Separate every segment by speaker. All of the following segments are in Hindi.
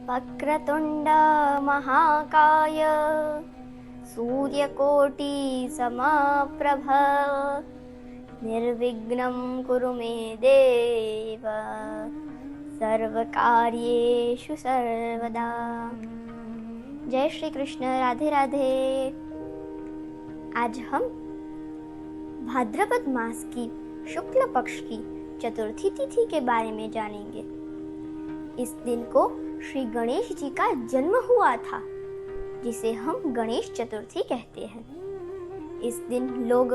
Speaker 1: वक्रतुण्ड महाकाय सूर्यकोटि समप्रभ निर्विघ्नं कुरु मे देव सर्वकार्येषु सर्वदा। जय श्री कृष्ण। राधे राधे। आज हम भाद्रपद मास की शुक्ल पक्ष की चतुर्थी तिथि के बारे में जानेंगे। इस दिन को श्री गणेश जी का जन्म हुआ था, जिसे हम गणेश चतुर्थी कहते हैं। इस दिन लोग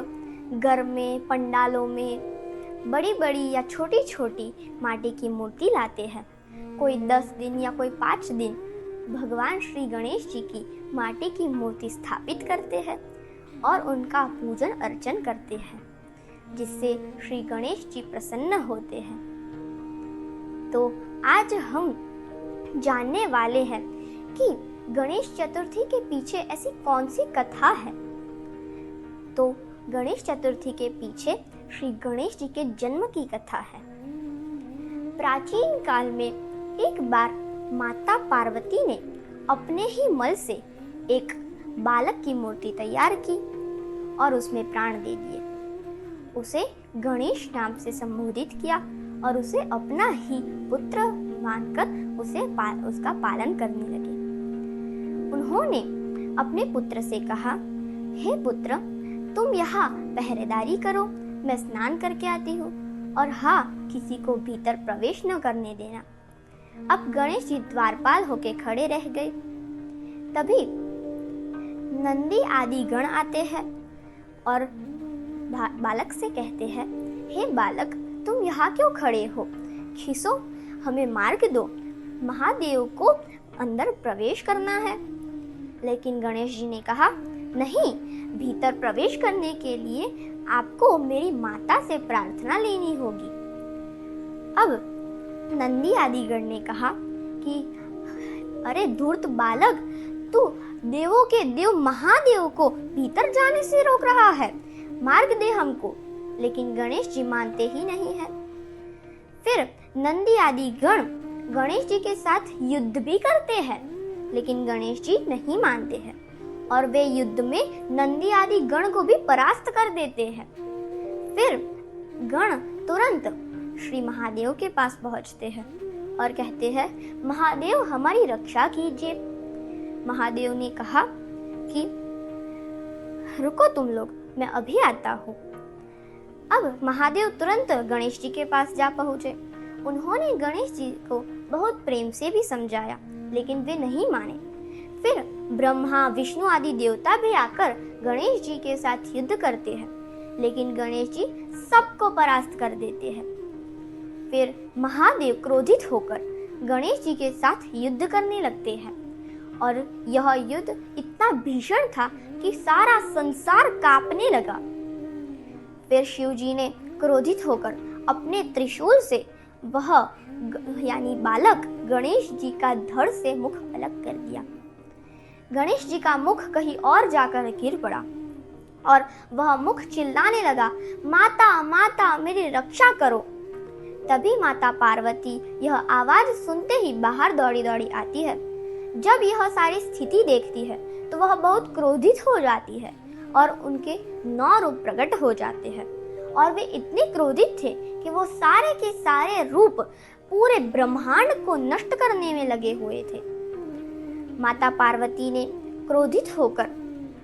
Speaker 1: घर में, पंडालों में बड़ी बड़ी या छोटी छोटी माटी की मूर्ति लाते हैं। कोई 10 दिन या कोई 5 दिन भगवान श्री गणेश जी की माटी की मूर्ति स्थापित करते हैं और उनका पूजन अर्चन करते हैं, जिससे श्री गणेश जी प्रसन्न होते हैं। तो आज हम जानने वाले हैं कि गणेश चतुर्थी के पीछे ऐसी कौन सी कथा है। तो गणेश चतुर्थी के पीछे श्री गणेश जी के जन्म की कथा है। प्राचीन काल में एक बार माता पार्वती ने अपने ही मल से एक बालक की मूर्ति तैयार की और उसमें प्राण दे दिए। उसे गणेश नाम से संबोधित किया और उसे अपना ही पुत्र मानकर उसका पालन करने लगे। उन्होंने अपने पुत्र से कहा, हे पुत्र, तुम यहाँ पहरेदारी करो, मैं स्नान करके आती हूँ, और हाँ, किसी को भीतर प्रवेश न करने देना। अब गणेश जी द्वारपाल होके खड़े रह गए। तभी नंदी आदि गण आते हैं और बालक से कहते हैं, हे बालक, तुम यहाँ क्यों खड़े हो? खिसो, हमें मार्ग दो, महादेव को अंदर प्रवेश करना है। लेकिन गणेश जी ने कहा, नहीं, भीतर प्रवेश करने के लिए आपको मेरी माता से प्रार्थना लेनी होगी। अब नंदी आदि गण ने कहा कि अरे धूर्त बालक, तू देवों के देव महादेव को भीतर जाने से रोक रहा है, मार्ग दे हमको। लेकिन गणेश जी मानते ही नहीं है। फिर नंदी आदि गण गणेश जी के साथ युद्ध भी करते हैं, लेकिन गणेश जी नहीं मानते हैं और वे युद्ध में नंदी आदि गण को भी परास्त कर देते हैं। फिर गण तुरंत श्री महादेव के पास पहुंचते हैं और कहते हैं, महादेव, हमारी रक्षा कीजिए। महादेव ने कहा कि रुको तुम लोग, मैं अभी आता हूँ। अब महादेव तुरंत गणेश जी के पास जा पहुंचे। उन्होंने गणेश जी को बहुत प्रेम से भी समझाया, लेकिन वे नहीं माने। फिर ब्रह्मा, विष्णु आदि देवता भी आकर गणेश जी के साथ युद्ध करते हैं, लेकिन गणेश जी सबको परास्त कर देते हैं। फिर महादेव क्रोधित होकर गणेश जी के साथ युद्ध करने लगते हैं और यह युद्ध इतना भीषण था कि सारा संसार कांपने लगा। फिर शिव जी ने क्रोधित होकर अपने त्रिशूल से वह यानी बालक गणेश जी का धड़ से मुख अलग कर दिया। गणेश जी का मुख कहीं और जाकर गिर पड़ा और वह मुख चिल्लाने लगा, माता माता, मेरी रक्षा करो। तभी माता पार्वती यह आवाज सुनते ही बाहर दौड़ी दौड़ी आती है। जब यह सारी स्थिति देखती है तो वह बहुत क्रोधित हो जाती है और उनके 9 रूप प्रकट हो जाते हैं और वे इतने क्रोधित थे कि वो सारे के सारे रूप पूरे ब्रह्मांड को नष्ट करने में लगे हुए थे। माता पार्वती ने क्रोधित होकर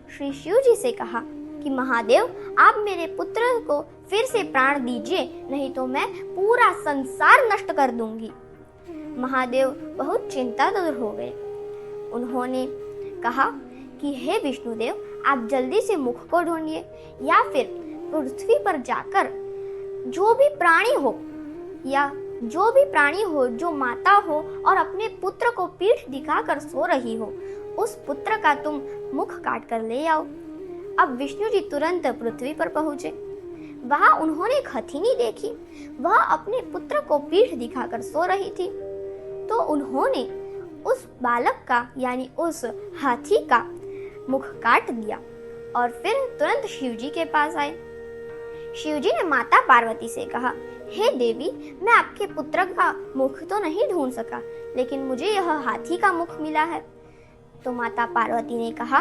Speaker 1: श्री शिव जी से कहा कि महादेव, आप मेरे पुत्र को फिर से प्राण दीजिए, नहीं तो मैं पूरा संसार नष्ट कर दूंगी। महादेव बहुत चिंतातुर हो गए। उन्होंने कहा कि हे विष्णुदेव, आप जल्दी से मुख को ढूंढिए या फिर पृथ्वी पर जाकर जो भी प्राणी हो जो माता हो और अपने पुत्र को पीठ दिखाकर सो रही हो, उस पुत्र का तुम मुख काट कर ले आओ। अब विष्णु जी तुरंत पृथ्वी पर पहुंचे। वहां उन्होंने एक हथिनी देखी, वह अपने पुत्र को पीठ दिखाकर सो रही थी। तो उन्होंने उस बालक का यानी उस हाथी का मुख काट दिया और फिर तुरंत शिव जी के पास आए। शिव जी ने माता पार्वती से कहा, हे देवी, मैं आपके पुत्र का मुख तो नहीं ढूंढ सका, लेकिन मुझे यह हाथी का मुख मिला है। तो माता पार्वती ने कहा,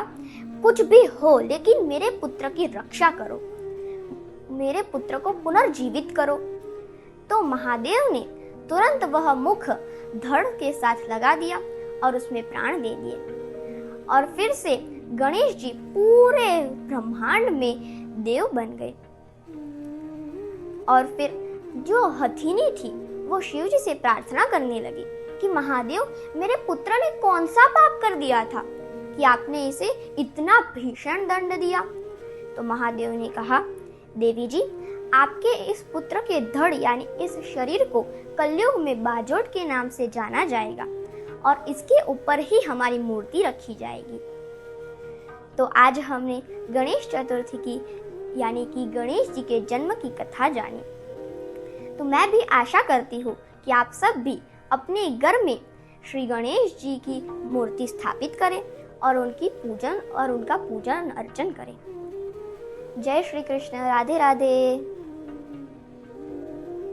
Speaker 1: कुछ भी हो, लेकिन मेरे पुत्र की रक्षा करो, मेरे पुत्र को पुनर्जीवित करो। तो महादेव ने तुरंत वह मुख धड़ के साथ लगा दिया और उसमें प्राण दे दिए, और फिर से गणेश जी पूरे ब्रह्मांड में देव बन गए। और फिर जो हथिनी थी वो शिव जी से प्रार्थना करने लगी कि महादेव, मेरे पुत्र ने कौन सा पाप कर दिया था कि आपने इसे इतना भीषण दंड दिया। तो महादेव ने कहा, देवी जी, आपके इस पुत्र के धड़ यानी इस शरीर को कलयुग में बाजोट के नाम से जाना जाएगा और इसके ऊपर ही हमारी मूर्ति रखी जाएगी। तो आज हमने गणेश चतुर्थी की यानी कि गणेश जी के जन्म की कथा जानी। तो मैं भी आशा करती हूँ कि आप सब भी अपने घर में श्री गणेश जी की मूर्ति स्थापित करें और उनकी पूजन और उनका पूजन अर्चन करें। जय श्री कृष्ण। राधे राधे।